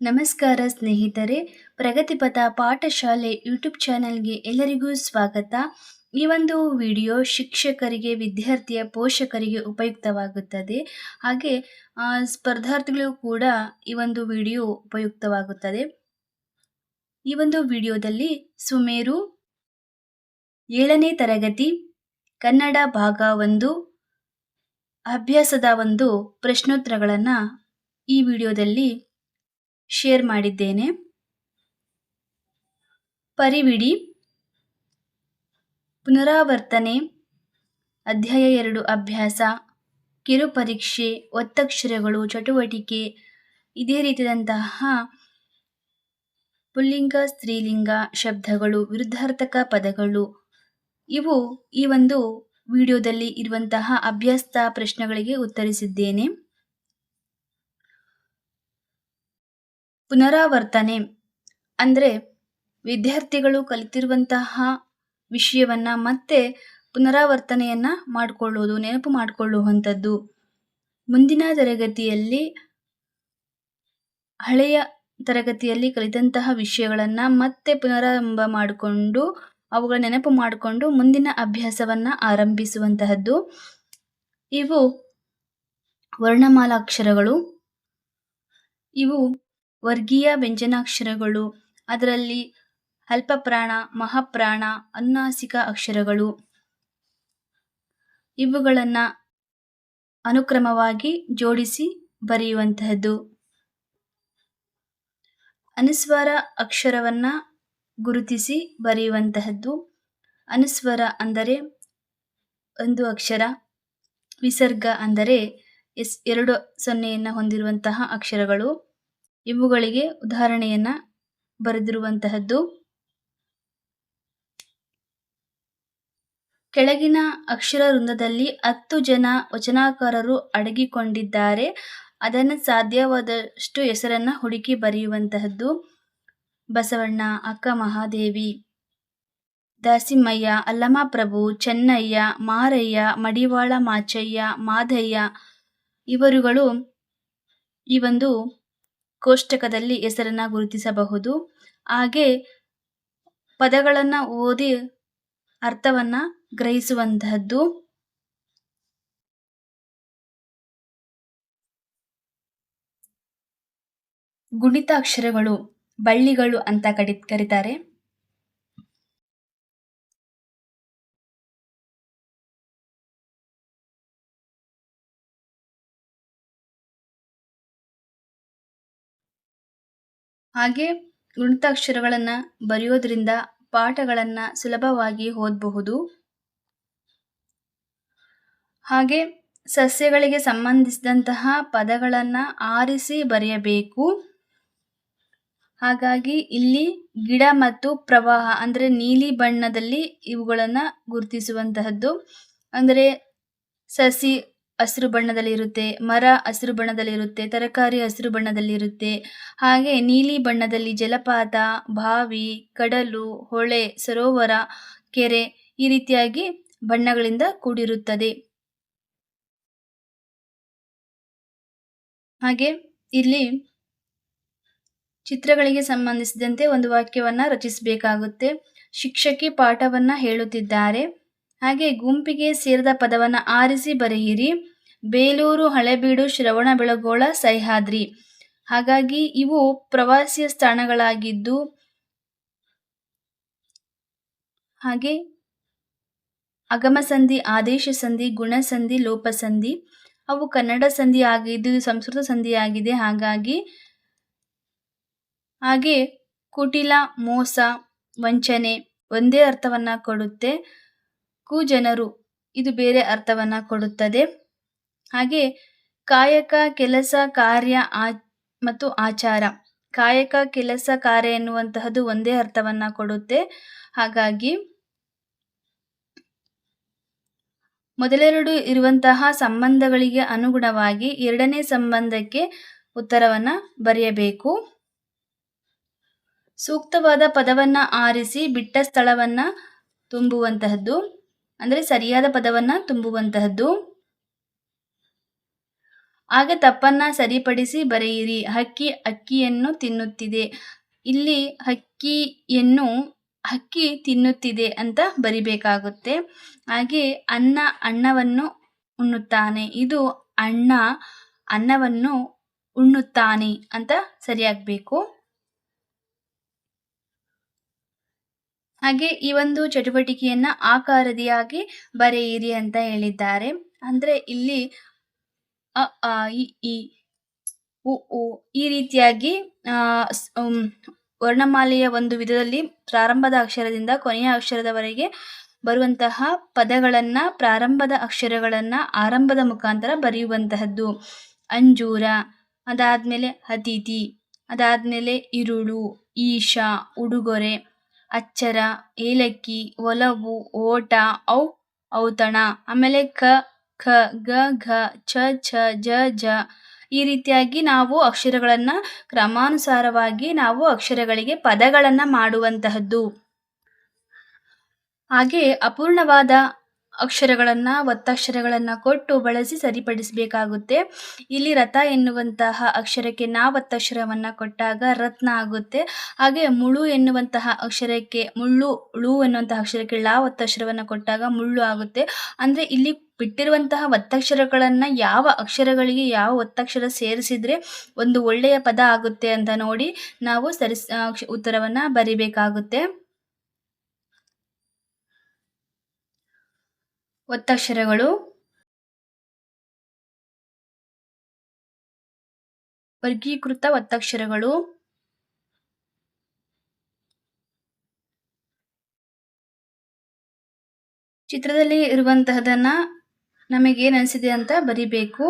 ನಮಸ್ಕಾರ ಸ್ನೇಹಿತರೆ, ಪ್ರಗತಿಪಥ ಪಾಠಶಾಲೆ ಯೂಟ್ಯೂಬ್ ಚಾನೆಲ್ಗೆ ಎಲ್ಲರಿಗೂ ಸ್ವಾಗತ. ಈ ಒಂದು ವಿಡಿಯೋ ಶಿಕ್ಷಕರಿಗೆ, ವಿದ್ಯಾರ್ಥಿಯ ಪೋಷಕರಿಗೆ ಉಪಯುಕ್ತವಾಗುತ್ತದೆ. ಹಾಗೆ ಸ್ಪರ್ಧಾರ್ಥಿಗಳಿಗೂ ಕೂಡ ಈ ಒಂದು ವಿಡಿಯೋ ಉಪಯುಕ್ತವಾಗುತ್ತದೆ. ಈ ಒಂದು ವಿಡಿಯೋದಲ್ಲಿ ಸುಮೇರು 7ನೇ ತರಗತಿ ಕನ್ನಡ ಭಾಗ 1 ಅಭ್ಯಾಸದ ಒಂದು ಪ್ರಶ್ನೋತ್ತರಗಳನ್ನು ಈ ವಿಡಿಯೋದಲ್ಲಿ ಶೇರ್ ಮಾಡಿದ್ದೇನೆ. ಪರಿವಿಡಿ, ಪುನರಾವರ್ತನೆ, ಅಧ್ಯಾಯ 2 ಅಭ್ಯಾಸ, ಕಿರುಪರೀಕ್ಷೆ, ಒತ್ತಕ್ಷರಗಳು, ಚಟುವಟಿಕೆ, ಇದೇ ರೀತಿಯಾದಂತಹ ಪುಲ್ಲಿಂಗ ಸ್ತ್ರೀಲಿಂಗ ಶಬ್ದಗಳು, ವಿರುದ್ಧಾರ್ಥಕ ಪದಗಳು, ಇವು ಈ ಒಂದು ವಿಡಿಯೋದಲ್ಲಿ ಇರುವಂತಹ ಅಭ್ಯಾಸದ ಪ್ರಶ್ನೆಗಳಿಗೆ ಉತ್ತರಿಸಿದ್ದೇನೆ. ಪುನರಾವರ್ತನೆ ಅಂದರೆ ವಿದ್ಯಾರ್ಥಿಗಳು ಕಲಿತಿರುವಂತಹ ವಿಷಯವನ್ನ ಮತ್ತೆ ಪುನರಾವರ್ತನೆಯನ್ನ ಮಾಡಿಕೊಳ್ಳುವುದು, ನೆನಪು ಮಾಡಿಕೊಳ್ಳುವಂಥದ್ದು. ಮುಂದಿನ ತರಗತಿಯಲ್ಲಿ ಹಳೆಯ ತರಗತಿಯಲ್ಲಿ ಕಲಿತಂತಹ ವಿಷಯಗಳನ್ನ ಮತ್ತೆ ಪುನರಾರಂಭ ಮಾಡಿಕೊಂಡು ಅವುಗಳ ನೆನಪು ಮಾಡಿಕೊಂಡು ಮುಂದಿನ ಅಭ್ಯಾಸವನ್ನ ಆರಂಭಿಸುವಂತಹದ್ದು. ಇವು ವರ್ಣಮಾಲಾಕ್ಷರಗಳು, ಇವು ವರ್ಗೀಯ ವ್ಯಂಜನಾಕ್ಷರಗಳು, ಅದರಲ್ಲಿ ಅಲ್ಪಪ್ರಾಣ, ಮಹಾಪ್ರಾಣ, ಅನುನಾಸಿಕ ಅಕ್ಷರಗಳು, ಇವುಗಳನ್ನು ಅನುಕ್ರಮವಾಗಿ ಜೋಡಿಸಿ ಬರೆಯುವಂತಹದ್ದು. ಅನುಸ್ವಾರ ಅಕ್ಷರವನ್ನ ಗುರುತಿಸಿ ಬರೆಯುವಂತಹದ್ದು. ಅನುಸ್ವರ ಅಂದರೆ ಒಂದು ಅಕ್ಷರ, ವಿಸರ್ಗ ಅಂದರೆ 2 ಸೊನ್ನೆಯನ್ನು ಹೊಂದಿರುವಂತಹ ಅಕ್ಷರಗಳು. ಇವುಗಳಿಗೆ ಉದಾಹರಣೆಯನ್ನ ಬರೆದಿರುವಂತಹದ್ದು. ಕೆಳಗಿನ ಅಕ್ಷರ ವೃಂದದಲ್ಲಿ 10 ಜನ ವಚನಕಾರರು ಅಡಗಿಕೊಂಡಿದ್ದಾರೆ. ಅದನ್ನು ಸಾಧ್ಯವಾದಷ್ಟು ಹೆಸರನ್ನ ಹುಡುಕಿ ಬರೆಯುವಂತಹದ್ದು. ಬಸವಣ್ಣ, ಅಕ್ಕ ಮಹಾದೇವಿ, ದಾಸಿಮಯ್ಯ, ಅಲ್ಲಮಪ್ರಭು, ಚೆನ್ನಯ್ಯ, ಮಾರಯ್ಯ, ಮಡಿವಾಳ ಮಾಚಯ್ಯ, ಮಾದಯ್ಯ ಇವರುಗಳು ಈ ಒಂದು ಕೋಷ್ಟಕದಲ್ಲಿ ಹೆಸರನ್ನ ಗುರುತಿಸಬಹುದು. ಹಾಗೆ ಪದಗಳನ್ನು ಓದಿ ಅರ್ಥವನ್ನ ಗ್ರಹಿಸುವಂತಹದ್ದು. ಗುಣಿತಾಕ್ಷರಗಳು ಬಳ್ಳಿಗಳು ಅಂತ ಕರೀತಾರೆ. ಹಾಗೆ ಗುಣಿತಾಕ್ಷರಗಳನ್ನ ಬರೆಯೋದ್ರಿಂದ ಪಾಠಗಳನ್ನ ಸುಲಭವಾಗಿ ಓದಬಹುದು. ಹಾಗೆ ಸಸ್ಯಗಳಿಗೆ ಸಂಬಂಧಿಸಿದಂತಹ ಪದಗಳನ್ನ ಆರಿಸಿ ಬರೆಯಬೇಕು. ಹಾಗಾಗಿ ಇಲ್ಲಿ ಗಿಡ ಮತ್ತು ಪ್ರವಾಹ ಅಂದರೆ ನೀಲಿ ಬಣ್ಣದಲ್ಲಿ ಇವುಗಳನ್ನ ಗುರುತಿಸುವಂತಹದ್ದು. ಅಂದರೆ ಸಸಿ ಹಸಿರು ಬಣ್ಣದಲ್ಲಿರುತ್ತೆ, ಮರ ಹಸಿರು ಬಣ್ಣದಲ್ಲಿರುತ್ತೆ, ತರಕಾರಿ ಹಸಿರು ಬಣ್ಣದಲ್ಲಿರುತ್ತೆ. ಹಾಗೆ ನೀಲಿ ಬಣ್ಣದಲ್ಲಿ ಜಲಪಾತ, ಬಾವಿ, ಕಡಲು, ಹೊಳೆ, ಸರೋವರ, ಕೆರೆ ಈ ರೀತಿಯಾಗಿ ಬಣ್ಣಗಳಿಂದ ಕೂಡಿರುತ್ತದೆ. ಹಾಗೆ ಇಲ್ಲಿ ಚಿತ್ರಗಳಿಗೆ ಸಂಬಂಧಿಸಿದಂತೆ ಒಂದು ವಾಕ್ಯವನ್ನ ರಚಿಸಬೇಕಾಗುತ್ತೆ. ಶಿಕ್ಷಕಿ ಪಾಠವನ್ನ ಹೇಳುತ್ತಿದ್ದಾರೆ. ಹಾಗೆ ಗುಂಪಿಗೆ ಸೇರಿದ ಪದವನ್ನ ಆರಿಸಿ ಬರೆಯಿರಿ. ಬೇಲೂರು, ಹಳೆಬೀಡು, ಶ್ರವಣಬೆಳಗೊಳ, ಸಹ್ಯಾದ್ರಿ. ಹಾಗಾಗಿ ಇವು ಪ್ರವಾಸಿಯ ಸ್ಥಾನಗಳಾಗಿದ್ದು, ಹಾಗೆ ಅಗಮ ಸಂಧಿ, ಆದೇಶ ಸಂಧಿ, ಗುಣ ಸಂಧಿ, ಲೋಪ ಸಂಧಿ ಅವು ಕನ್ನಡ ಸಂಧಿ ಆಗಿದ್ದು ಸಂಸ್ಕೃತ ಸಂಧಿ ಆಗಿದೆ. ಹಾಗೆ ಕುಟಿಲ, ಮೋಸ, ವಂಚನೆ ಒಂದೇ ಅರ್ಥವನ್ನ ಕೊಡುತ್ತೆ. ಕುಜನರು ಇದು ಬೇರೆ ಅರ್ಥವನ್ನ ಕೊಡುತ್ತದೆ. ಹಾಗೆ ಕಾಯಕ, ಕೆಲಸ, ಕಾರ್ಯ ಮತ್ತು ಆಚಾರ. ಕಾಯಕ, ಕೆಲಸ, ಕಾರ್ಯ ಎನ್ನುವಂತಹದ್ದು ಒಂದೇ ಅರ್ಥವನ್ನ ಕೊಡುತ್ತೆ. ಹಾಗಾಗಿ ಮೊದಲೆರಡು ಇರುವಂತಹ ಸಂಬಂಧಗಳಿಗೆ ಅನುಗುಣವಾಗಿ 2ನೇ ಸಂಬಂಧಕ್ಕೆ ಉತ್ತರವನ್ನ ಬರೆಯಬೇಕು. ಸೂಕ್ತವಾದ ಪದವನ್ನ ಆರಿಸಿ ಬಿಟ್ಟ ಸ್ಥಳವನ್ನ ತುಂಬುವಂತಹದ್ದು, ಅಂದರೆ ಸರಿಯಾದ ಪದವನ್ನ ತುಂಬುವಂತಹದ್ದು. ಆಗ ತಪ್ಪನ್ನ ಸರಿಪಡಿಸಿ ಬರೆಯಿರಿ. ಹಕ್ಕಿ ಅಕ್ಕಿಯನ್ನು ತಿನ್ನುತ್ತಿದೆ. ಇಲ್ಲಿ ಹಕ್ಕಿ ತಿನ್ನುತ್ತಿದೆ ಅಂತ ಬರಿಬೇಕಾಗುತ್ತೆ. ಹಾಗೆ ಅನ್ನ ಅನ್ನವನ್ನು ಉಣ್ಣುತ್ತಾನೆ. ಇದು ಅಣ್ಣ ಅನ್ನವನ್ನು ಉಣ್ಣುತ್ತಾನೆ ಅಂತ ಸರಿಯಾಗಬೇಕು. ಹಾಗೆ ಈ ಒಂದು ಚಟುವಟಿಕೆಯನ್ನ ಆಕಾರದಿಯಾಗಿ ಬರೆಯಿರಿ ಅಂತ ಹೇಳಿದ್ದಾರೆ. ಅಂದ್ರೆ ಇಲ್ಲಿ ಅ ಆ ಇ ಈ ಉ ಊ ಈ ರೀತಿಯಾಗಿ ವರ್ಣಮಾಲೆಯ ಒಂದು ವಿಧದಲ್ಲಿ ಪ್ರಾರಂಭದ ಅಕ್ಷರದಿಂದ ಕೊನೆಯ ಅಕ್ಷರದವರೆಗೆ ಬರುವಂತಹ ಪದಗಳನ್ನ ಪ್ರಾರಂಭದ ಅಕ್ಷರಗಳನ್ನ ಆರಂಭದ ಮುಖಾಂತರ ಬರೆಯುವಂತಹದ್ದು. ಅಂಜೂರ, ಅದಾದ್ಮೇಲೆ ಅತಿಥಿ, ಅದಾದ್ಮೇಲೆ ಇರುಳು, ಈಶ, ಉಡುಗೊರೆ, ಅಚ್ಚರ, ಏಲಕ್ಕಿ, ಒಲವು, ಓಟ, ಔತಣ, ಆಮೇಲೆ ಕ ಖ ಗ ಘ ಛ ಛ ಜ ಝ ಈ ರೀತಿಯಾಗಿ ನಾವು ಅಕ್ಷರಗಳನ್ನ ಕ್ರಮಾನುಸಾರವಾಗಿ ನಾವು ಅಕ್ಷರಗಳಿಗೆ ಪದಗಳನ್ನ ಮಾಡುವಂತಹದ್ದು. ಹಾಗೆ ಅಪೂರ್ಣವಾದ ಅಕ್ಷರಗಳನ್ನ ಒತ್ತಕ್ಷರಗಳನ್ನ ಕೊಟ್ಟು ಬಳಸಿ ಸರಿಪಡಿಸಬೇಕಾಗುತ್ತೆ. ಇಲ್ಲಿ ರಥ ಎನ್ನುವಂತಹ ಅಕ್ಷರಕ್ಕೆ ನಾ ಒತ್ತಕ್ಷರವನ್ನ ಕೊಟ್ಟಾಗ ರತ್ನ ಆಗುತ್ತೆ. ಹಾಗೆ ಮುಳು ಎನ್ನುವಂತಹ ಅಕ್ಷರಕ್ಕೆ ಳು ಎನ್ನುವಂತಹ ಅಕ್ಷರಕ್ಕೆ ಳ ಒತ್ತಕ್ಷರವನ್ನ ಕೊಟ್ಟಾಗ ಮುಳ್ಳು ಆಗುತ್ತೆ. ಅಂದ್ರೆ ಇಲ್ಲಿ ಬಿಟ್ಟಿರುವಂತಹ ಒತ್ತಕ್ಷರಗಳನ್ನ ಯಾವ ಅಕ್ಷರಗಳಿಗೆ ಯಾವ ಒತ್ತಕ್ಷರ ಸೇರಿಸಿದ್ರೆ ಒಂದು ಒಳ್ಳೆಯ ಪದ ಆಗುತ್ತೆ ಅಂತ ನೋಡಿ ನಾವು ಉತ್ತರವನ್ನ ಬರಿಬೇಕಾಗುತ್ತೆ. ಒತ್ತಕ್ಷರಗಳು: ವರ್ಗೀಕೃತ ಒತ್ತಕ್ಷರಗಳು, ಚಿತ್ರದಲ್ಲಿ ಇರುವಂತಹದನ್ನ ನಮಗೇನು ಅನಿಸಿದೆ ಅಂತ ಬರಿಬೇಕು.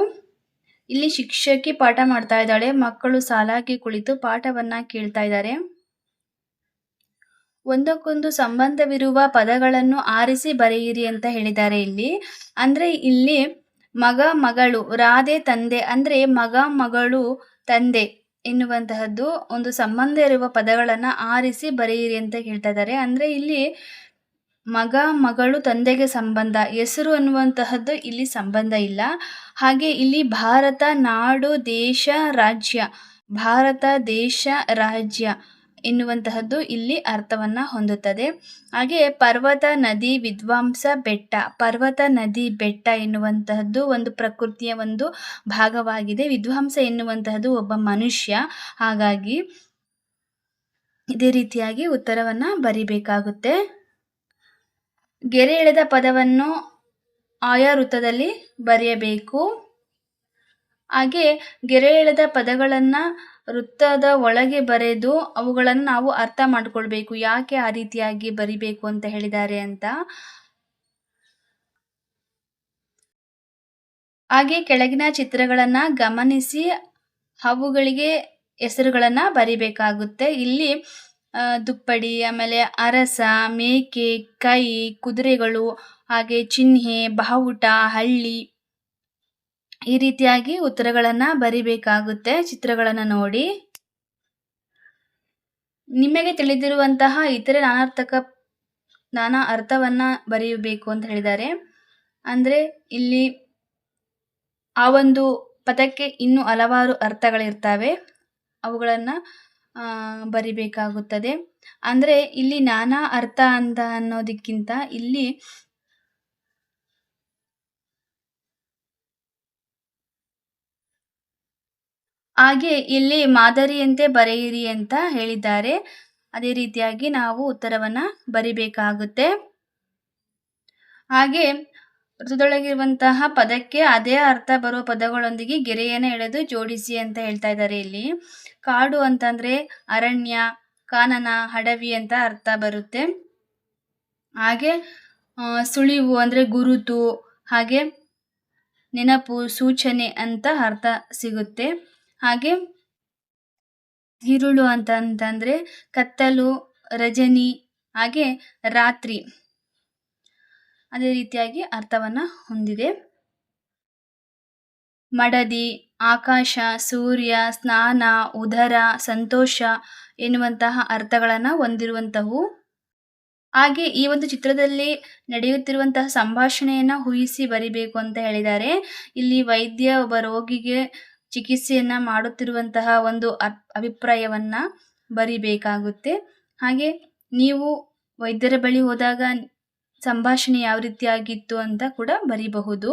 ಇಲ್ಲಿ ಶಿಕ್ಷಕಿ ಪಾಠ ಮಾಡ್ತಾ ಇದ್ದಾಳೆ. ಮಕ್ಕಳು ಸಾಲಾಗಿ ಕುಳಿತು ಪಾಠವನ್ನ ಕೇಳ್ತಾ ಇದ್ದಾರೆ. ಒಂದಕ್ಕೊಂದು ಸಂಬಂಧವಿರುವ ಪದಗಳನ್ನು ಆರಿಸಿ ಬರೆಯಿರಿ ಅಂತ ಹೇಳಿದ್ದಾರೆ ಇಲ್ಲಿ. ಅಂದ್ರೆ ಇಲ್ಲಿ ಮಗ ಮಗಳು, ರಾಧೆ ತಂದೆ, ಅಂದ್ರೆ ಮಗ ಮಗಳು ತಂದೆ ಎನ್ನುವಂತಹದ್ದು ಒಂದು ಸಂಬಂಧ ಇರುವ ಪದಗಳನ್ನ ಆರಿಸಿ ಬರೆಯಿರಿ ಅಂತ ಹೇಳ್ತಾ ಇದ್ದಾರೆ. ಅಂದ್ರೆ ಇಲ್ಲಿ ಮಗ ಮಗಳು ತಂದೆಗೆ ಸಂಬಂಧ, ಹೆಸರು ಅನ್ನುವಂತಹದ್ದು ಇಲ್ಲಿ ಸಂಬಂಧ ಇಲ್ಲ. ಹಾಗೆ ಇಲ್ಲಿ ಭಾರತ ನಾಡು ದೇಶ ರಾಜ್ಯ, ಭಾರತ ದೇಶ ರಾಜ್ಯ ಎನ್ನುವಂತಹದ್ದು ಇಲ್ಲಿ ಅರ್ಥವನ್ನ ಹೊಂದುತ್ತದೆ. ಹಾಗೆ ಪರ್ವತ ನದಿ ವಿದ್ವಾಂಸ ಬೆಟ್ಟ, ಪರ್ವತ ನದಿ ಬೆಟ್ಟ ಎನ್ನುವಂತಹದ್ದು ಒಂದು ಪ್ರಕೃತಿಯ ಒಂದು ಭಾಗವಾಗಿದೆ. ವಿದ್ವಾಂಸ ಎನ್ನುವಂತಹದ್ದು ಒಬ್ಬ ಮನುಷ್ಯ. ಹಾಗಾಗಿ ಇದೇ ರೀತಿಯಾಗಿ ಉತ್ತರವನ್ನ ಬರಿಬೇಕಾಗುತ್ತೆ. ಗೆರೆ ಎಳೆದ ಪದವನ್ನು ಆಯಾ ವೃತ್ತದಲ್ಲಿ ಬರೆಯಬೇಕು. ಹಾಗೆ ಗೆರೆ ಎಳೆದ ಪದಗಳನ್ನ ವೃತ್ತದ ಒಳಗೆ ಬರೆದು ಅವುಗಳನ್ನು ನಾವು ಅರ್ಥ ಮಾಡ್ಕೊಳ್ಬೇಕು, ಯಾಕೆ ಆ ರೀತಿಯಾಗಿ ಬರಿಬೇಕು ಅಂತ ಹೇಳಿದ್ದಾರೆ ಅಂತ. ಹಾಗೆ ಕೆಳಗಿನ ಚಿತ್ರಗಳನ್ನ ಗಮನಿಸಿ ಅವುಗಳಿಗೆ ಹೆಸರುಗಳನ್ನ ಬರಿಬೇಕಾಗುತ್ತೆ. ಇಲ್ಲಿ ದುಪ್ಪಡಿ, ಆಮೇಲೆ ಅರಸ, ಮೇಕೆ, ಕೈ, ಕುದುರೆಗಳು, ಹಾಗೆ ಚಿಹ್ನೆ, ಬಾವುಟ, ಹಳ್ಳಿ ಈ ರೀತಿಯಾಗಿ ಉತ್ತರಗಳನ್ನ ಬರಿಬೇಕಾಗುತ್ತೆ ಚಿತ್ರಗಳನ್ನ ನೋಡಿ. ನಿಮಗೆ ತಿಳಿದಿರುವಂತಹ ಇತರೆ ನಾನಾ ಅರ್ಥವನ್ನ ಬರೆಯಬೇಕು ಅಂತ ಹೇಳಿದ್ದಾರೆ. ಅಂದ್ರೆ ಇಲ್ಲಿ ಆ ಒಂದು ಪದಕ್ಕೆ ಇನ್ನೂ ಹಲವಾರು ಅರ್ಥಗಳಿರ್ತವೆ, ಅವುಗಳನ್ನ ಬರಿಬೇಕಾಗುತ್ತದೆ. ಅಂದ್ರೆ ಇಲ್ಲಿ ನಾನಾ ಅರ್ಥ ಅಂತ ಅನ್ನೋದಕ್ಕಿಂತ ಇಲ್ಲಿ ಹಾಗೆ ಇಲ್ಲಿ ಮಾದರಿಯಂತೆ ಬರೆಯಿರಿ ಅಂತ ಹೇಳಿದ್ದಾರೆ. ಅದೇ ರೀತಿಯಾಗಿ ನಾವು ಉತ್ತರವನ್ನ ಬರಿಬೇಕಾಗುತ್ತೆ. ಹಾಗೆ ವೃತ್ತದೊಳಗಿರುವಂತಹ ಪದಕ್ಕೆ ಅದೇ ಅರ್ಥ ಬರುವ ಪದಗಳೊಂದಿಗೆ ಗೆರೆಯನ್ನು ಎಳೆದು ಜೋಡಿಸಿ ಅಂತ ಹೇಳ್ತಾ ಇದ್ದಾರೆ. ಇಲ್ಲಿ ಕಾಡು ಅಂತಂದ್ರೆ ಅರಣ್ಯ, ಕಾನನ, ಅಡವಿ ಅಂತ ಅರ್ಥ ಬರುತ್ತೆ. ಹಾಗೆ ಸುಳಿವು ಅಂದ್ರೆ ಗುರುತು, ಹಾಗೆ ನೆನಪು, ಸೂಚನೆ ಅಂತ ಅರ್ಥ ಸಿಗುತ್ತೆ. ಹಾಗೆ ಇರುಳು ಅಂತಂದ್ರೆ ಕತ್ತಲು, ರಜನಿ, ಹಾಗೆ ರಾತ್ರಿ ಅದೇ ರೀತಿಯಾಗಿ ಅರ್ಥವನ್ನ ಹೊಂದಿದೆ. ಮಡದಿ, ಆಕಾಶ, ಸೂರ್ಯ, ಸ್ನಾನ, ಉದರ, ಸಂತೋಷ ಎನ್ನುವಂತಹ ಅರ್ಥಗಳನ್ನ ಹೊಂದಿರುವಂತವು. ಹಾಗೆ ಈ ಒಂದು ಚಿತ್ರದಲ್ಲಿ ನಡೆಯುತ್ತಿರುವಂತಹ ಸಂಭಾಷಣೆಯನ್ನ ಊಹಿಸಿ ಬರಿಬೇಕು ಅಂತ ಹೇಳಿದ್ದಾರೆ. ಇಲ್ಲಿ ವೈದ್ಯ ಒಬ್ಬ ರೋಗಿಗೆ ಚಿಕಿತ್ಸೆಯನ್ನ ಮಾಡುತ್ತಿರುವಂತಹ ಒಂದು ಅಭಿಪ್ರಾಯವನ್ನ ಬರಿಬೇಕಾಗುತ್ತೆ. ಹಾಗೆ ನೀವು ವೈದ್ಯರ ಬಳಿ ಹೋದಾಗ ಸಂಭಾಷಣೆ ಯಾವ ರೀತಿಯಾಗಿತ್ತು ಅಂತ ಕೂಡ ಬರಿಬಹುದು.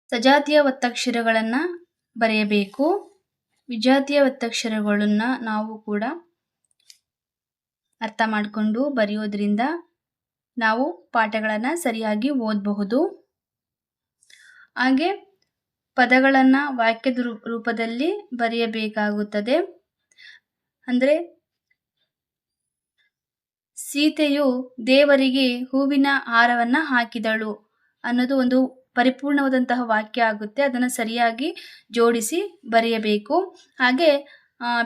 ಸಜಾತಿಯ ಒತ್ತಕ್ಷರಗಳನ್ನ ಬರೆಯಬೇಕು. ವಿಜಾತಿಯ ಒತ್ತಕ್ಷರಗಳನ್ನ ನಾವು ಕೂಡ ಅರ್ಥ ಮಾಡಿಕೊಂಡು ಬರೆಯೋದ್ರಿಂದ ನಾವು ಪಾಠಗಳನ್ನ ಸರಿಯಾಗಿ ಓದಬಹುದು. ಹಾಗೆ ಪದಗಳನ್ನ ವಾಕ್ಯದ ರೂಪದಲ್ಲಿ ಬರೆಯಬೇಕಾಗುತ್ತದೆ. ಅಂದ್ರೆ ಸೀತೆಯು ದೇವರಿಗೆ ಹೂವಿನ ಹಾರವನ್ನ ಹಾಕಿದಳು ಅನ್ನೋದು ಒಂದು ಪರಿಪೂರ್ಣವಾದಂತಹ ವಾಕ್ಯ ಆಗುತ್ತೆ. ಅದನ್ನು ಸರಿಯಾಗಿ ಜೋಡಿಸಿ ಬರೆಯಬೇಕು. ಹಾಗೆ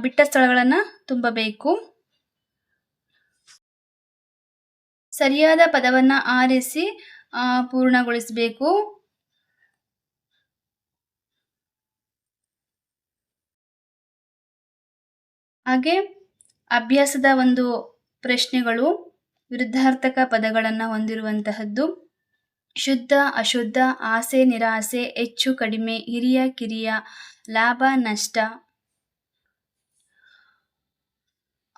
ಬಿಟ್ಟ ಸ್ಥಳಗಳನ್ನ ತುಂಬಬೇಕು. ಸರಿಯಾದ ಪದವನ್ನ ಆರಿಸಿ ಪೂರ್ಣಗೊಳಿಸಬೇಕು. ಹಾಗೆ ಅಭ್ಯಾಸದ ಒಂದು ಪ್ರಶ್ನೆಗಳು ವಿರುದ್ಧಾರ್ಥಕ ಪದಗಳನ್ನು ಹೊಂದಿರುವಂತಹದ್ದು. ಶುದ್ಧ ಅಶುದ್ಧ, ಆಸೆ ನಿರಾಸೆ, ಹೆಚ್ಚು ಕಡಿಮೆ, ಹಿರಿಯ ಕಿರಿಯ, ಲಾಭ ನಷ್ಟ.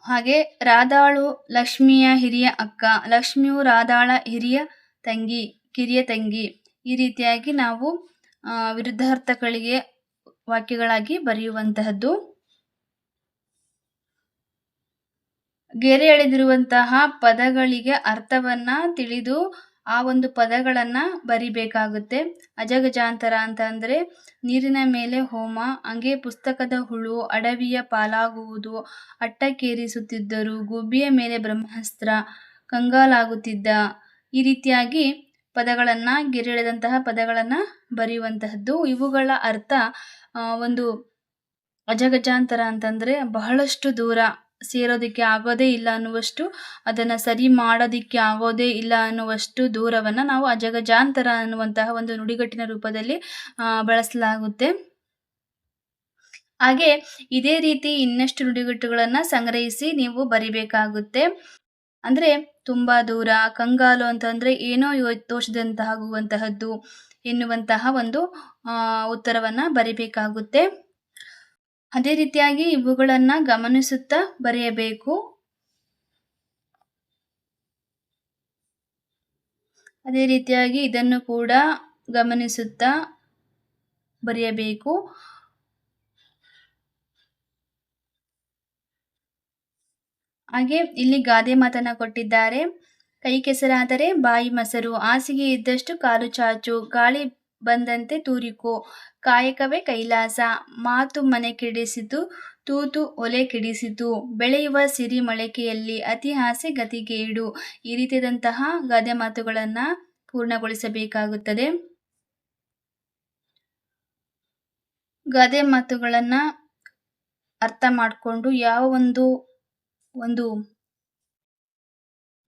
ಹಾಗೆ ರಾಧಾಳು ಲಕ್ಷ್ಮಿಯ ಹಿರಿಯ ಅಕ್ಕ, ಲಕ್ಷ್ಮಿಯು ರಾಧಾಳ ಹಿರಿಯ ತಂಗಿ, ಕಿರಿಯ ತಂಗಿ. ಈ ರೀತಿಯಾಗಿ ನಾವು ವಿರುದ್ಧಾರ್ಥಗಳಿಗೆ ವಾಕ್ಯಗಳಾಗಿ ಬರೆಯುವಂತಹದ್ದು. ಗೆರೆ ಎಳೆದಿರುವಂತಹ ಪದಗಳಿಗೆ ಅರ್ಥವನ್ನ ತಿಳಿದು ಆ ಒಂದು ಪದಗಳನ್ನ ಬರಿಬೇಕಾಗುತ್ತೆ. ಅಜಗಜಾಂತರ ಅಂತ ಅಂದ್ರೆ ನೀರಿನ ಮೇಲೆ ಹೋಮ, ಹಂಗೆ ಪುಸ್ತಕದ ಹುಳು, ಅಡವಿಯ ಪಾಲಾಗುವುದು, ಅಟ್ಟಕ್ಕೇರಿಸುತ್ತಿದ್ದರು, ಗುಬ್ಬಿಯ ಮೇಲೆ ಬ್ರಹ್ಮಾಸ್ತ್ರ, ಕಂಗಾಲಾಗುತ್ತಿದ್ದ. ಈ ರೀತಿಯಾಗಿ ಪದಗಳನ್ನ ಗೆರೆ ಎಳೆದಂತಹ ಪದಗಳನ್ನ ಬರೆಯುವಂತಹದ್ದು. ಇವುಗಳ ಅರ್ಥ ಒಂದು ಅಜಗಜಾಂತರ ಅಂತಂದ್ರೆ ಬಹಳಷ್ಟು ದೂರ, ಸೇರೋದಕ್ಕೆ ಆಗೋದೇ ಇಲ್ಲ ಅನ್ನುವಷ್ಟು, ಅದನ್ನ ಸರಿ ಮಾಡೋದಿಕ್ಕೆ ಆಗೋದೇ ಇಲ್ಲ ಅನ್ನುವಷ್ಟು ದೂರವನ್ನ ನಾವು ಅಜಗಜಾಂತರ ಅನ್ನುವಂತಹ ಒಂದು ನುಡಿಗಟ್ಟಿನ ರೂಪದಲ್ಲಿ ಬಳಸಲಾಗುತ್ತೆ. ಹಾಗೆ ಇದೇ ರೀತಿ ಇನ್ನಷ್ಟು ನುಡಿಗಟ್ಟುಗಳನ್ನ ಸಂಗ್ರಹಿಸಿ ನೀವು ಬರಿಬೇಕಾಗುತ್ತೆ. ಅಂದ್ರೆ ತುಂಬಾ ದೂರ, ಕಂಗಾಲು ಅಂತಂದ್ರೆ ಏನೋ ತೋಚದಂತಾಗುವಂತಹದ್ದು ಎನ್ನುವಂತಹ ಒಂದು ಉತ್ತರವನ್ನ ಬರಿಬೇಕಾಗುತ್ತೆ. ಅದೇ ರೀತಿಯಾಗಿ ಇವುಗಳನ್ನ ಗಮನಿಸುತ್ತಾ ಬರೆಯಬೇಕು. ಅದೇ ರೀತಿಯಾಗಿ ಇದನ್ನು ಕೂಡ ಗಮನಿಸುತ್ತಾ ಬರೆಯಬೇಕು. ಹಾಗೆ ಇಲ್ಲಿ ಗಾದೆ ಮಾತನ್ನ ಕೊಟ್ಟಿದ್ದಾರೆ. ಕೈ ಕೆಸರಾದರೆ ಬಾಯಿ ಮೊಸರು, ಹಾಸಿಗೆ ಇದ್ದಷ್ಟು ಕಾಲು ಚಾಚು, ಗಾಳಿ ಬಂದಂತೆ ತೂರಿಕೋ, ಕಾಯಕವೇ ಕೈಲಾಸ, ಮಾತು ಮನೆ ಕೆಡಿಸಿತು, ತೂತು ಒಲೆ ಕೆಡಿಸಿತು, ಬೆಳೆಯುವ ಸಿರಿ ಮೊಳಕೆಯಲ್ಲಿ ಅತಿ ಆಸೆ ಗತಿಗೇಡು. ಈ ರೀತಿಯಾದಂತಹ ಗಾದೆ ಮಾತುಗಳನ್ನ ಪೂರ್ಣಗೊಳಿಸಬೇಕಾಗುತ್ತದೆ. ಗಾದೆ ಮಾತುಗಳನ್ನ ಅರ್ಥ ಮಾಡಿಕೊಂಡು ಯಾವ ಒಂದು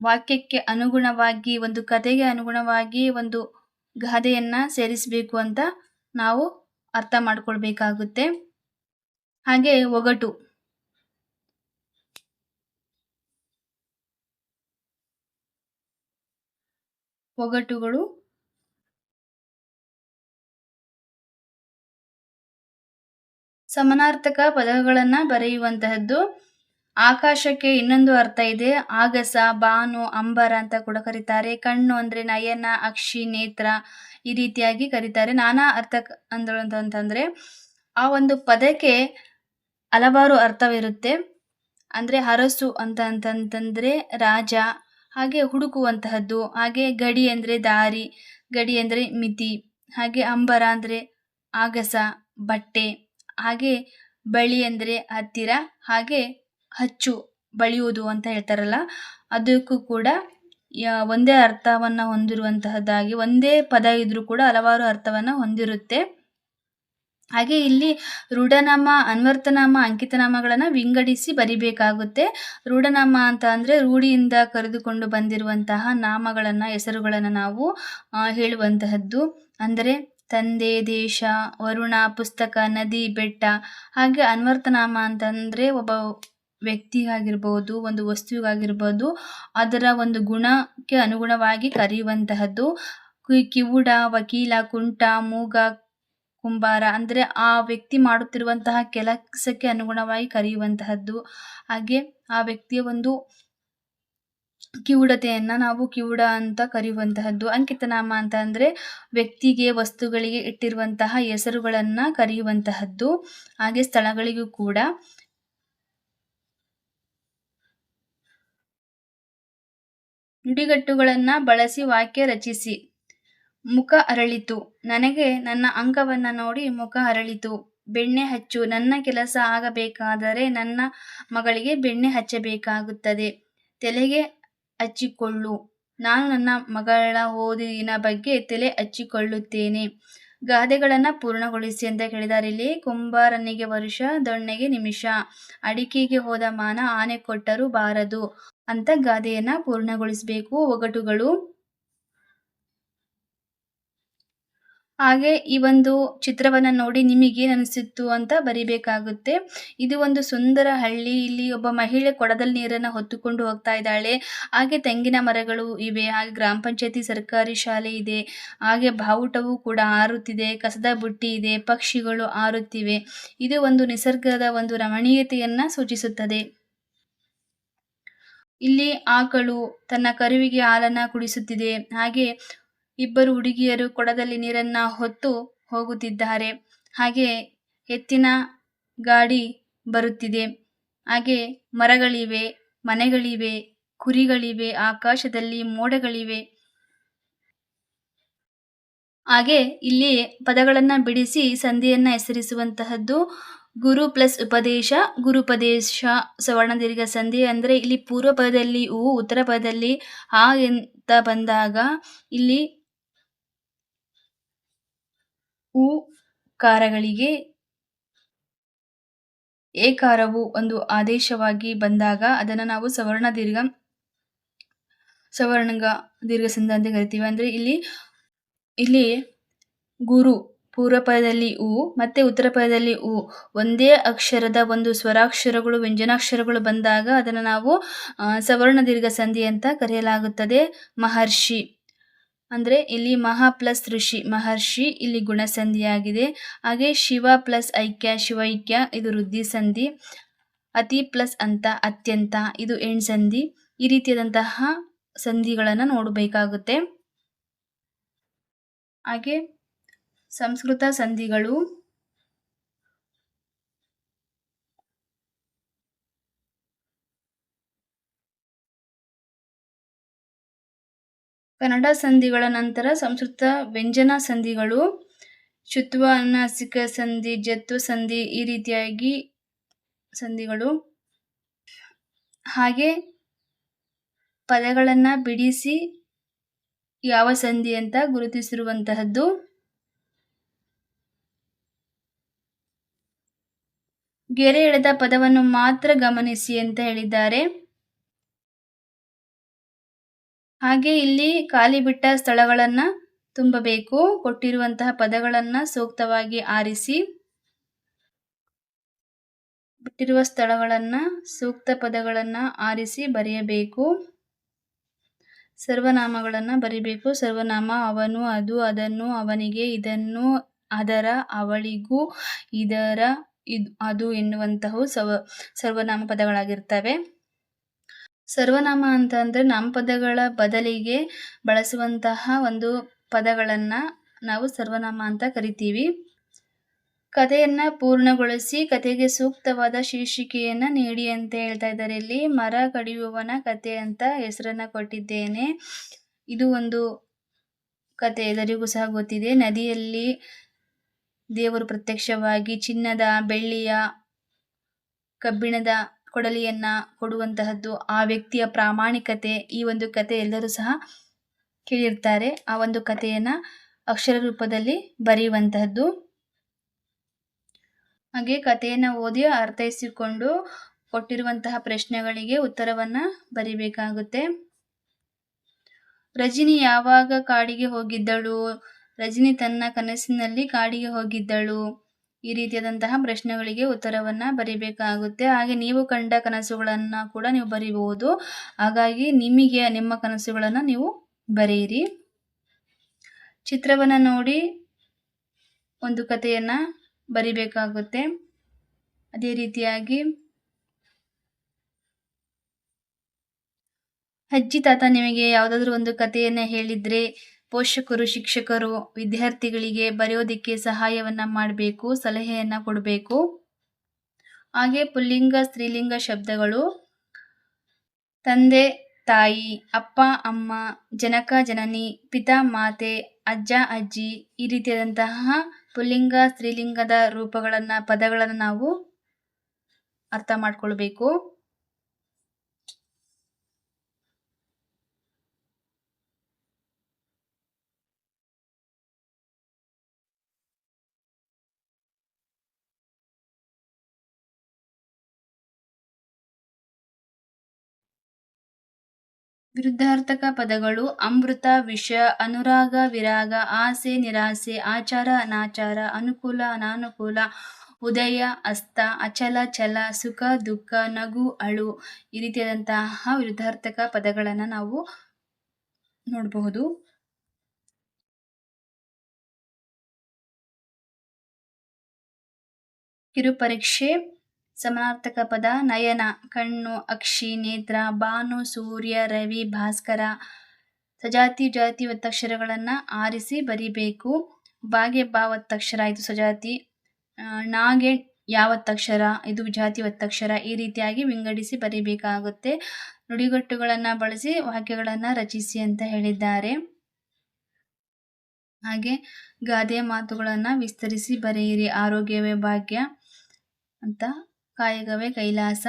ವಾಕ್ಯಕ್ಕೆ ಅನುಗುಣವಾಗಿ, ಒಂದು ಕಥೆಗೆ ಅನುಗುಣವಾಗಿ ಒಂದು ಗಾದೆಯನ್ನ ಸೇರಿಸಬೇಕು ಅಂತ ನಾವು ಅರ್ಥ ಮಾಡ್ಕೊಳ್ಬೇಕಾಗುತ್ತೆ. ಹಾಗೆ ಒಗಟುಗಳು ಸಮಾನಾರ್ಥಕ ಪದಗಳನ್ನ ಬರೆಯುವಂತಹದ್ದು. ಆಕಾಶಕ್ಕೆ ಇನ್ನೊಂದು ಅರ್ಥ ಇದೆ. ಆಗಸ, ಬಾನು, ಅಂಬರ ಅಂತ ಕೂಡ ಕರೀತಾರೆ. ಕಣ್ಣು ಅಂದ್ರೆ ನಯನ, ಅಕ್ಷಿ, ನೇತ್ರ, ಈ ರೀತಿಯಾಗಿ ಕರೀತಾರೆ. ನಾನಾ ಅರ್ಥ ಅಂತಂದ್ರೆ ಆ ಒಂದು ಪದಕ್ಕೆ ಹಲವಾರು ಅರ್ಥವಿರುತ್ತೆ. ಅಂದ್ರೆ ಅರಸು ಅಂತಂತಂದ್ರೆ ರಾಜ, ಹಾಗೆ ಹುಡುಕುವಂತಹದ್ದು. ಹಾಗೆ ಗಡಿ ಅಂದ್ರೆ ದಾರಿ, ಗಡಿ ಅಂದ್ರೆ ಮಿತಿ. ಹಾಗೆ ಅಂಬರ ಅಂದ್ರೆ ಆಗಸ, ಬಟ್ಟೆ. ಹಾಗೆ ಬಳಿ ಅಂದ್ರೆ ಹತ್ತಿರ, ಹಾಗೆ ಹಚ್ಚು, ಬಳಿಯುವುದು ಅಂತ ಹೇಳ್ತಾರಲ್ಲ, ಅದಕ್ಕೂ ಕೂಡ ಒಂದೇ ಅರ್ಥವನ್ನ ಹೊಂದಿರುವಂತಹದ್ದಾಗಿ, ಒಂದೇ ಪದ ಇದ್ರೂ ಕೂಡ ಹಲವಾರು ಅರ್ಥವನ್ನ ಹೊಂದಿರುತ್ತೆ. ಹಾಗೆ ಇಲ್ಲಿ ರೂಢನಾಮ, ಅನ್ವರ್ಥನಾಮ, ಅಂಕಿತನಾಮಗಳನ್ನ ವಿಂಗಡಿಸಿ ಬರಿಬೇಕಾಗುತ್ತೆ. ರೂಢನಾಮ ಅಂತ ಅಂದ್ರೆ ರೂಢಿಯಿಂದ ಕರೆದುಕೊಂಡು ಬಂದಿರುವಂತಹ ನಾಮಗಳನ್ನ, ಹೆಸರುಗಳನ್ನ ನಾವು ಹೇಳುವಂತಹದ್ದು. ಅಂದರೆ ತಂದೆ, ದೇಶ, ವರುಣ, ಪುಸ್ತಕ, ನದಿ, ಬೆಟ್ಟ. ಹಾಗೆ ಅನ್ವರ್ಥನಾಮ ಅಂತಂದರೆ ಒಬ್ಬ ವ್ಯಕ್ತಿಗಾಗಿರ್ಬೋದು, ಒಂದು ವಸ್ತುವಿಗಾಗಿರ್ಬೋದು, ಅದರ ಒಂದು ಗುಣಕ್ಕೆ ಅನುಗುಣವಾಗಿ ಕರೆಯುವಂತಹದ್ದು. ಕಿವುಡ, ವಕೀಲ, ಕುಂಟ, ಮೂಗ, ಕುಂಬಾರ ಅಂದರೆ ಆ ವ್ಯಕ್ತಿ ಮಾಡುತ್ತಿರುವಂತಹ ಕೆಲಸಕ್ಕೆ ಅನುಗುಣವಾಗಿ ಕರೆಯುವಂತಹದ್ದು. ಹಾಗೆ ಆ ವ್ಯಕ್ತಿಯ ಒಂದು ಕಿವುಡತೆಯನ್ನು ನಾವು ಕಿವುಡ ಅಂತ ಕರೆಯುವಂತಹದ್ದು. ಅಂಕಿತನಾಮ ಅಂತ ಅಂದರೆ ವ್ಯಕ್ತಿಗೆ, ವಸ್ತುಗಳಿಗೆ ಇಟ್ಟಿರುವಂತಹ ಹೆಸರುಗಳನ್ನು ಕರೆಯುವಂತಹದ್ದು. ಹಾಗೆ ಸ್ಥಳಗಳಿಗೂ ಕೂಡ. ನುಡಿಗಟ್ಟುಗಳನ್ನು ಬಳಸಿ ವಾಕ್ಯ ರಚಿಸಿ. ಮುಖ ಅರಳಿತು. ನನಗೆ ನನ್ನ ಅಂಗವನ್ನು ನೋಡಿ ಮುಖ ಅರಳಿತು. ಬೆಣ್ಣೆ ಹಚ್ಚು. ನನ್ನ ಕೆಲಸ ಆಗಬೇಕಾದರೆ ನನ್ನ ಮಗಳಿಗೆ ಬೆಣ್ಣೆ ಹಚ್ಚಬೇಕಾಗುತ್ತದೆ. ತಲೆಗೆ ಹಚ್ಚಿಕೊಳ್ಳು. ನಾನು ನನ್ನ ಮಗಳ ಓದಿನ ಬಗ್ಗೆ ತಲೆ ಹಚ್ಚಿಕೊಳ್ಳುತ್ತೇನೆ. ಗಾದೆಗಳನ್ನು ಪೂರ್ಣಗೊಳಿಸಿ ಅಂತ ಕೇಳಿದ್ದಾರೆ ಇಲ್ಲಿ. ಕುಂಬಾರನಿಗೆ ವರುಷ, ದೊಣ್ಣೆಗೆ ನಿಮಿಷ, ಅಡಿಕೆಗೆ ಹೋದ ಮಾನ, ಆನೆ ಕೊಟ್ಟರೂ ಬಾರದು ಅಂತ ಗಾದೆಯನ್ನು ಪೂರ್ಣಗೊಳಿಸಬೇಕು. ಒಗಟುಗಳು. ಹಾಗೆ ಈ ಒಂದು ಚಿತ್ರವನ್ನು ನೋಡಿ ನಿಮಗೇನು ಅನಿಸಿತ್ತು ಅಂತ ಬರಿಬೇಕಾಗುತ್ತೆ. ಇದು ಒಂದು ಸುಂದರ ಹಳ್ಳಿ. ಇಲ್ಲಿ ಒಬ್ಬ ಮಹಿಳೆ ಕೊಡದಲ್ಲಿ ನೀರನ್ನು ಹೊತ್ತುಕೊಂಡು ಹೋಗ್ತಾ ಇದ್ದಾಳೆ. ಹಾಗೆ ತೆಂಗಿನ ಮರಗಳು ಇವೆ. ಹಾಗೆ ಗ್ರಾಮ ಪಂಚಾಯತಿ ಸರ್ಕಾರಿ ಶಾಲೆ ಇದೆ. ಹಾಗೆ ಬಾವುಟವು ಕೂಡ ಹಾರುತ್ತಿದೆ. ಕಸದ ಬುಟ್ಟಿ ಇದೆ. ಪಕ್ಷಿಗಳು ಹಾರುತ್ತಿವೆ. ಇದು ಒಂದು ನಿಸರ್ಗದ ಒಂದು ರಮಣೀಯತೆಯನ್ನು ಸೂಚಿಸುತ್ತದೆ. ಇಲ್ಲಿ ಆಕಳು ತನ್ನ ಕರುವಿಗೆ ಹಾಲನ್ನು ಕುಡಿಸುತ್ತಿದೆ. ಹಾಗೆ ಇಬ್ಬರು ಹುಡುಗಿಯರು ಕೊಡದಲ್ಲಿ ನೀರನ್ನು ಹೊತ್ತು ಹೋಗುತ್ತಿದ್ದಾರೆ. ಹಾಗೆ ಎತ್ತಿನ ಗಾಡಿ ಬರುತ್ತಿದೆ. ಹಾಗೆ ಮರಗಳಿವೆ, ಮನೆಗಳಿವೆ, ಕುರಿಗಳಿವೆ, ಆಕಾಶದಲ್ಲಿ ಮೋಡಗಳಿವೆ. ಹಾಗೆ ಇಲ್ಲಿ ಪದಗಳನ್ನು ಬಿಡಿಸಿ ಸಂಧಿಯನ್ನು ಹೆಸರಿಸುವಂತಹದ್ದು. ಗುರು ಪ್ಲಸ್ ಉಪದೇಶ. ಗುರುಪದೇಶ ಸವರ್ಣ ದೀರ್ಘ ಸಂಧಿ. ಅಂದರೆ ಇಲ್ಲಿ ಪೂರ್ವ ಪದದಲ್ಲಿ ಉ, ಉತ್ತರ ಪದದಲ್ಲಿ ಆ ಅಂತ ಬಂದಾಗ ಇಲ್ಲಿ ಉ ಕಾರಗಳಿಗೆ ಏಕಾರವು ಒಂದು ಆದೇಶವಾಗಿ ಬಂದಾಗ ಅದನ್ನು ನಾವು ಸವರ್ಣ ದೀರ್ಘ ಸಂಧಿ ಅಂತ ಕರಿತೀವಿ. ಅಂದರೆ ಇಲ್ಲಿ ಗುರು ಪೂರ್ವ ಪದದಲ್ಲಿ ಉ ಮತ್ತೆ ಉತ್ತರ ಪದದಲ್ಲಿ ಉ ಒಂದೇ ಅಕ್ಷರದ ಒಂದು ಸ್ವರಾಕ್ಷರಗಳು, ವ್ಯಂಜನಾಕ್ಷರಗಳು ಬಂದಾಗ ಅದನ್ನು ನಾವು ಸವರ್ಣ ದೀರ್ಘ ಸಂಧಿ ಅಂತ ಕರೆಯಲಾಗುತ್ತದೆ. ಮಹರ್ಷಿ ಅಂದರೆ ಇಲ್ಲಿ ಮಹಾ ಪ್ಲಸ್ ಋಷಿ, ಮಹರ್ಷಿ ಇಲ್ಲಿ ಗುಣಸಂಧಿಯಾಗಿದೆ. ಹಾಗೆ ಶಿವ ಪ್ಲಸ್ ಐಕ್ಯ, ಶಿವೈಕ್ಯ ಇದು ವೃದ್ಧಿ ಸಂಧಿ. ಅತಿ ಪ್ಲಸ್ ಅಂತ, ಅತ್ಯಂತ ಇದು ಎಣ್ ಸಂಧಿ. ಈ ರೀತಿಯಾದಂತಹ ಸಂಧಿಗಳನ್ನು ನೋಡಬೇಕಾಗುತ್ತೆ. ಹಾಗೆ ಸಂಸ್ಕೃತ ಸಂಧಿಗಳು. ಕನ್ನಡ ಸಂಧಿಗಳ ನಂತರ ಸಂಸ್ಕೃತ ವ್ಯಂಜನ ಸಂಧಿಗಳು. ಶುತ್ವ, ಅನುನಾಸಿಕ ಸಂಧಿ, ಜತ್ವ ಸಂಧಿ ಈ ರೀತಿಯಾಗಿ ಸಂಧಿಗಳು. ಹಾಗೆ ಪದಗಳನ್ನು ಬಿಡಿಸಿ ಯಾವ ಸಂಧಿ ಅಂತ ಗುರುತಿಸಿರುವಂತಹದ್ದು. ಗೆರೆ ಎಳೆದ ಪದವನ್ನು ಮಾತ್ರ ಗಮನಿಸಿ ಅಂತ ಹೇಳಿದ್ದಾರೆ. ಹಾಗೆ ಇಲ್ಲಿ ಖಾಲಿ ಬಿಟ್ಟ ಸ್ಥಳಗಳನ್ನು ತುಂಬಬೇಕು. ಕೊಟ್ಟಿರುವಂತಹ ಪದಗಳನ್ನು ಸೂಕ್ತವಾಗಿ ಆರಿಸಿ ಬಿಟ್ಟಿರುವ ಸ್ಥಳಗಳನ್ನು ಸೂಕ್ತ ಪದಗಳನ್ನು ಆರಿಸಿ ಬರೆಯಬೇಕು. ಸರ್ವನಾಮಗಳನ್ನು ಬರಿಬೇಕು. ಸರ್ವನಾಮ ಅವನು, ಅದು, ಅದನ್ನು, ಅವನಿಗೆ, ಇದನ್ನು, ಅದರ, ಅವಳಿಗೂ, ಇದರ, ಅದು ಎನ್ನುವಂತಹ ಸರ್ವನಾಮ ಪದಗಳಾಗಿರ್ತವೆ. ಸರ್ವನಾಮ ಅಂತ ಅಂದರೆ ನಾಮಪದಗಳ ಬದಲಿಗೆ ಬಳಸುವಂತಹ ಒಂದು ಪದಗಳನ್ನು ನಾವು ಸರ್ವನಾಮ ಅಂತ ಕರಿತೀವಿ. ಕಥೆಯನ್ನು ಪೂರ್ಣಗೊಳಿಸಿ ಕಥೆಗೆ ಸೂಕ್ತವಾದ ಶೀರ್ಷಿಕೆಯನ್ನು ನೀಡಿ ಅಂತ ಹೇಳ್ತಾ ಇದ್ದಾರೆ. ಇಲ್ಲಿ ಮರ ಕಡಿಯುವವನ ಕಥೆ ಅಂತ ಹೆಸರನ್ನು ಕೊಟ್ಟಿದ್ದೇನೆ. ಇದು ಒಂದು ಕಥೆ ಎಲ್ಲರಿಗೂ ಸಹ ಗೊತ್ತಿದೆ. ನದಿಯಲ್ಲಿ ದೇವರು ಪ್ರತ್ಯಕ್ಷವಾಗಿ ಚಿನ್ನದ, ಬೆಳ್ಳಿಯ, ಕಬ್ಬಿಣದ ಕೊಡಲಿಯನ್ನು ಕೊಡುವಂತಹದ್ದು, ಆ ವ್ಯಕ್ತಿಯ ಪ್ರಾಮಾಣಿಕತೆ. ಈ ಒಂದು ಕಥೆ ಎಲ್ಲರೂ ಸಹ ಕೇಳಿರ್ತಾರೆ. ಆ ಒಂದು ಕಥೆಯನ್ನು ಅಕ್ಷರ ರೂಪದಲ್ಲಿ ಬರೆಯುವಂತಹದ್ದು. ಹಾಗೆ ಕಥೆಯನ್ನು ಓದಿ ಅರ್ಥೈಸಿಕೊಂಡು ಕೊಟ್ಟಿರುವಂತಹ ಪ್ರಶ್ನೆಗಳಿಗೆ ಉತ್ತರವನ್ನು ಬರಿಬೇಕಾಗುತ್ತೆ. ರಜನಿ ಯಾವಾಗ ಕಾಡಿಗೆ ಹೋಗಿದ್ದಳು? ರಜನಿ ತನ್ನ ಕನಸಿನಲ್ಲಿ ಕಾಡಿಗೆ ಹೋಗಿದ್ದಳು. ಈ ರೀತಿಯಾದಂತಹ ಪ್ರಶ್ನೆಗಳಿಗೆ ಉತ್ತರವನ್ನು ಬರಿಬೇಕಾಗುತ್ತೆ. ಹಾಗೆ ನೀವು ಕಂಡ ಕನಸುಗಳನ್ನು ಕೂಡ ನೀವು ಬರೀಬಹುದು. ಹಾಗಾಗಿ ನಿಮಗೆ ನಿಮ್ಮ ಕನಸುಗಳನ್ನು ನೀವು ಬರೆಯಿರಿ. ಚಿತ್ರವನ್ನು ನೋಡಿ ಒಂದು ಕಥೆಯನ್ನು ಬರಿಬೇಕಾಗುತ್ತೆ. ಅದೇ ರೀತಿಯಾಗಿ ಅಜ್ಜಿ ತಾತ ನಿಮಗೆ ಯಾವುದಾದ್ರೂ ಒಂದು ಕಥೆಯನ್ನು ಹೇಳಿದರೆ ಪೋಷಕರು ಶಿಕ್ಷಕರು ವಿದ್ಯಾರ್ಥಿಗಳಿಗೆ ಬರೆಯೋದಕ್ಕೆ ಸಹಾಯವನ್ನು ಮಾಡಬೇಕು, ಸಲಹೆಯನ್ನು ಕೊಡಬೇಕು. ಹಾಗೆ ಪುಲ್ಲಿಂಗ ಸ್ತ್ರೀಲಿಂಗ ಶಬ್ದಗಳು ತಂದೆ ತಾಯಿ, ಅಪ್ಪ ಅಮ್ಮ, ಜನಕ ಜನನಿ, ಪಿತಾ ಮಾತೆ, ಅಜ್ಜ ಅಜ್ಜಿ ಈ ರೀತಿಯಾದಂತಹ ಪುಲ್ಲಿಂಗ ಸ್ತ್ರೀಲಿಂಗದ ರೂಪಗಳನ್ನು ಪದಗಳನ್ನು ನಾವು ಅರ್ಥ ಮಾಡ್ಕೊಳ್ಬೇಕು. ವಿರುದ್ಧಾರ್ಥಕ ಪದಗಳು ಅಮೃತ ವಿಷ, ಅನುರಾಗ ವಿರಾಗ, ಆಸೆ ನಿರಾಸೆ, ಆಚಾರ ಅನಾಚಾರ, ಅನುಕೂಲ ಅನಾನುಕೂಲ, ಉದಯ ಅಸ್ತ, ಅಚಲ ಛಲ, ಸುಖ ದುಃಖ, ನಗು ಅಳು ಈ ರೀತಿಯಾದಂತಹ ವಿರುದ್ಧಾರ್ಥಕ ಪದಗಳನ್ನು ನಾವು ನೋಡಬಹುದು. ಕಿರುಪರೀಕ್ಷೆ ಸಮಾನಾರ್ಥಕ ಪದ ನಯನ ಕಣ್ಣು, ಅಕ್ಷಿ ನೇತ್ರ, ಭಾನು ಸೂರ್ಯ, ರವಿ ಭಾಸ್ಕರ. ಸಜಾತಿ ಜಾತಿ ಒತ್ತಕ್ಷರಗಳನ್ನು ಆರಿಸಿ ಬರಿಬೇಕು. ಬಾಗೆ ಬಾ ಒತ್ತಕ್ಷರ ಇದು ಸಜಾತಿ, ನಾಗೆ ಯಾವತ್ತಕ್ಷರ ಇದು ವಿಜಾತಿ ಒತ್ತಕ್ಷರ. ಈ ರೀತಿಯಾಗಿ ವಿಂಗಡಿಸಿ ಬರಿಬೇಕಾಗುತ್ತೆ. ನುಡಿಗಟ್ಟುಗಳನ್ನು ಬಳಸಿ ವಾಕ್ಯಗಳನ್ನು ರಚಿಸಿ ಅಂತ ಹೇಳಿದ್ದಾರೆ. ಹಾಗೆ ಗಾದೆ ಮಾತುಗಳನ್ನು ವಿಸ್ತರಿಸಿ ಬರೆಯಿರಿ. ಆರೋಗ್ಯವೇ ಭಾಗ್ಯ ಅಂತ, ಕಾಯಕವೇ ಕೈಲಾಸ,